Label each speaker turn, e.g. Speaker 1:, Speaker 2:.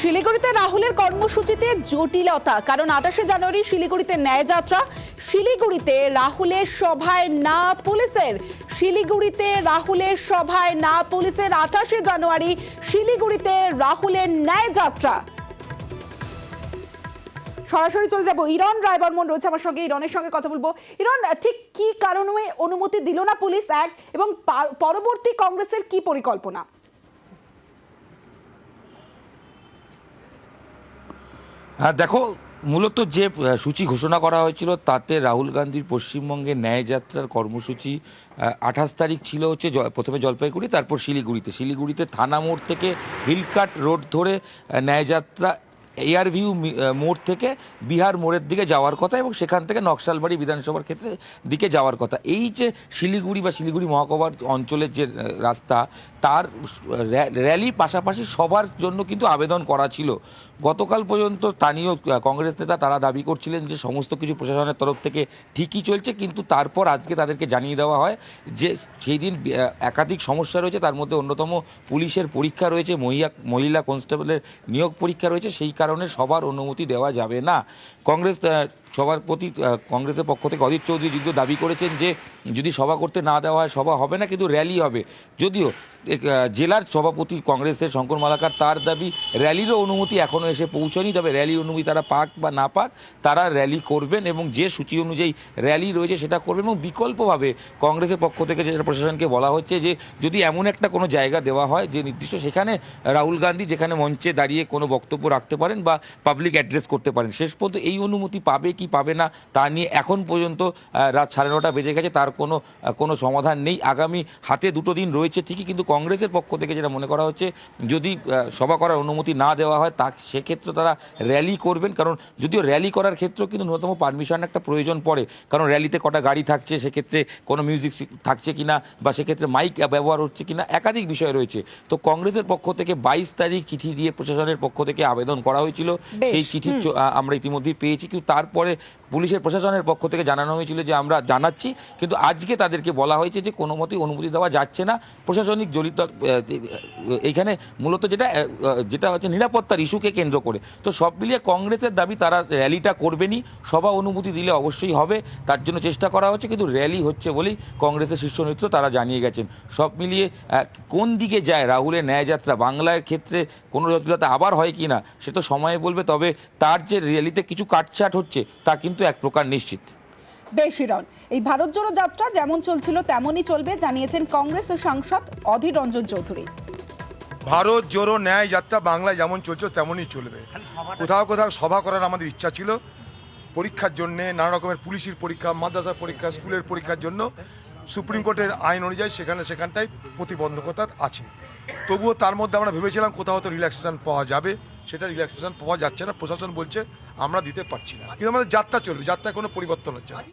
Speaker 1: শিলিগুড়িতে রাহুলের কর্মসূচিতে জটিলতা, কারণ 28শে জানুয়ারি শিলিগুড়িতে ন্যায় যাত্রা। শিলিগুড়িতে রাহুলের সভায় না পুলিশের, শিলিগুড়িতে রাহুলের সভায় না পুলিশের। 28শে জানুয়ারি শিলিগুড়িতে রাহুলের ন্যায় যাত্রা। সরাসরি চলে যাব, ইরন রায়বর্মন রয়েছে আমার সঙ্গে, ইরনের সঙ্গে কথা বলবো। ইরন, ঠিক কি কারণে অনুমতি দিল না পুলিশ, এক, এবং পরবর্তী কংগ্রেসের কি পরিকল্পনা?
Speaker 2: হ্যাঁ দেখো, মূলত যে সূচি ঘোষণা করা হয়েছিল তাতে রাহুল গান্ধীর পশ্চিমবঙ্গে ন্যায় যাত্রার কর্মসূচি 28 তারিখ ছিল হচ্ছে প্রথমে জলপাইগুড়ি, তারপর শিলিগুড়িতে থানা মোড় থেকে হিলকাট রোড ধরে ন্যায় যাত্রা এয়ারভিউ মোড় থেকে বিহার মোড়ের দিকে যাওয়ার কথা এবং সেখান থেকে নকশালবাড়ি বিধানসভার ক্ষেত্রে দিকে যাওয়ার কথা। এই যে শিলিগুড়ি মহকুমার অঞ্চলের যে রাস্তা, তার র্যালি পাশাপাশি সবার জন্য কিন্তু আবেদন করা ছিল। গতকাল পর্যন্ত স্থানীয় কংগ্রেস নেতা তারা দাবি করছিলেন যে সমস্ত কিছু প্রশাসনের তরফ থেকে ঠিকই চলছে, কিন্তু তারপর আজকে তাদেরকে জানিয়ে দেওয়া হয় যে সেই দিন একাধিক সমস্যা রয়েছে, তার মধ্যে অন্যতম পুলিশের পরীক্ষা রয়েছে, মহিলা কনস্টেবলের নিয়োগ পরীক্ষা রয়েছে, সেই কারণে সবার অনুমতি দেওয়া যাবে না। সভাপতি কংগ্রেসের পক্ষ থেকে অধীর চৌধুরী যুদ্ধ দাবি করেছেন যে যদি সভা করতে না দেওয়া হয় সভা হবে না, কিন্তু র্যালি হবে। যদিও জেলার সভাপতি কংগ্রেসের শঙ্কর মালাকার, তার দাবি র্যালিরও অনুমতি এখনও এসে পৌঁছয়নি, তবে র্যালির অনুমতি তারা পাক বা না পাক তারা র্যালি করবেন এবং যে সূচি অনুযায়ী র্যালি রয়েছে সেটা করবেন। এবং বিকল্পভাবে কংগ্রেসের পক্ষ থেকে যেটা প্রশাসনকে বলা হচ্ছে যে যদি এমন একটা কোনো জায়গা দেওয়া হয় যে নির্দিষ্ট, সেখানে রাহুল গান্ধী যেখানে মঞ্চে দাঁড়িয়ে কোনো বক্তব্য রাখতে পারেন বা পাবলিক অ্যাড্রেস করতে পারেন। শেষ পর্যন্ত এই অনুমতি পাবে কি পাবে না তা নিয়ে এখন পর্যন্ত রাত 9:30 বেজে গেছে, তার কোনো সমাধান নেই। আগামী হাতে 2 দিন রয়েছে ঠিকই, কিন্তু কংগ্রেসের পক্ষ থেকে যেটা মনে করা হচ্ছে যদি সভা করার অনুমতি না দেওয়া হয় তা সেক্ষেত্রে তারা র্যালি করবেন। কারণ যদিও র্যালি করার ক্ষেত্রেও কিন্তু ন্যূনতম পারমিশন একটা প্রয়োজন পড়ে, কারণ র্যালিতে কটা গাড়ি থাকছে, সেক্ষেত্রে কোনো মিউজিক থাকছে কিনা বা সেক্ষেত্রে মাইক ব্যবহার হচ্ছে কিনা, একাধিক বিষয় রয়েছে। তো কংগ্রেসের পক্ষ থেকে 22 তারিখ চিঠি দিয়ে প্রশাসনের পক্ষ থেকে আবেদন করা হয়েছিল, সেই চিঠি আমরা ইতিমধ্যেই পেয়েছি, কিন্তু তারপরে পুলিশের প্রশাসনের পক্ষ থেকে জানানো হয়েছিল যে আমরা জানাচ্ছি, কিন্তু আজকে তাদেরকে বলা হয়েছে যে কোনো মতেই অনুমতি দেওয়া যাচ্ছে না। প্রশাসনিক জড়িত এইখানে মূলত যেটা হচ্ছে নিরাপত্তার ইস্যুকে কেন্দ্র করে। তো সব মিলিয়ে কংগ্রেসের দাবি তারা র্যালিটা করবেনই, সভা অনুমতি দিলে অবশ্যই হবে, তার জন্য চেষ্টা করা হচ্ছে, কিন্তু র্যালি হচ্ছে বলেই কংগ্রেসের শীর্ষ নেতৃত্ব তারা জানিয়ে গেছেন। সব মিলিয়ে কোন দিকে যায় রাহুলের ন্যায়যাত্রা, বাংলার ক্ষেত্রে কোনো জটিলতা আবার হয় কি না সে তো সময় বলবে, তবে তার যে র্যালিতে কিছু কাটছাট হচ্ছে তা কিন্তু এক প্রকার নিশ্চিত।
Speaker 1: বেশ ইরন, এই ভারত জোড়ো যাত্রা যেমন চলছিল তেমনই চলবে জানিয়েছেন কংগ্রেসের সাংসদ অধীর রঞ্জন চৌধুরী।
Speaker 3: ভারত জোড়ো ন্যায় যাত্রা বাংলায় যেমন চলছে তেমনই চলবে। কোথাও কোথাও সভা করার আমাদের ইচ্ছা ছিল, পরীক্ষার জন্য নানা রকমের পুলিশের পরীক্ষা, মাদ্রাসার পরীক্ষা, স্কুলের পরীক্ষার জন্য সুপ্রিম কোর্টের আইন অনুযায়ী সেখানটাই প্রতিবন্ধকতা আছে। তবুও তার মধ্যে আমরা ভেবেছিলাম কোথাও তো রিল্যাক্সেশন পাওয়া যাবে, সেটা রিল্যাক্সেশন পাওয়া যাচ্ছে না। প্রশাসন বলছে আমরা দিতে পারছি না, কিন্তু আমাদের যাত্রা চলবে, যাত্রায় কোনো পরিবর্তন হচ্ছে না।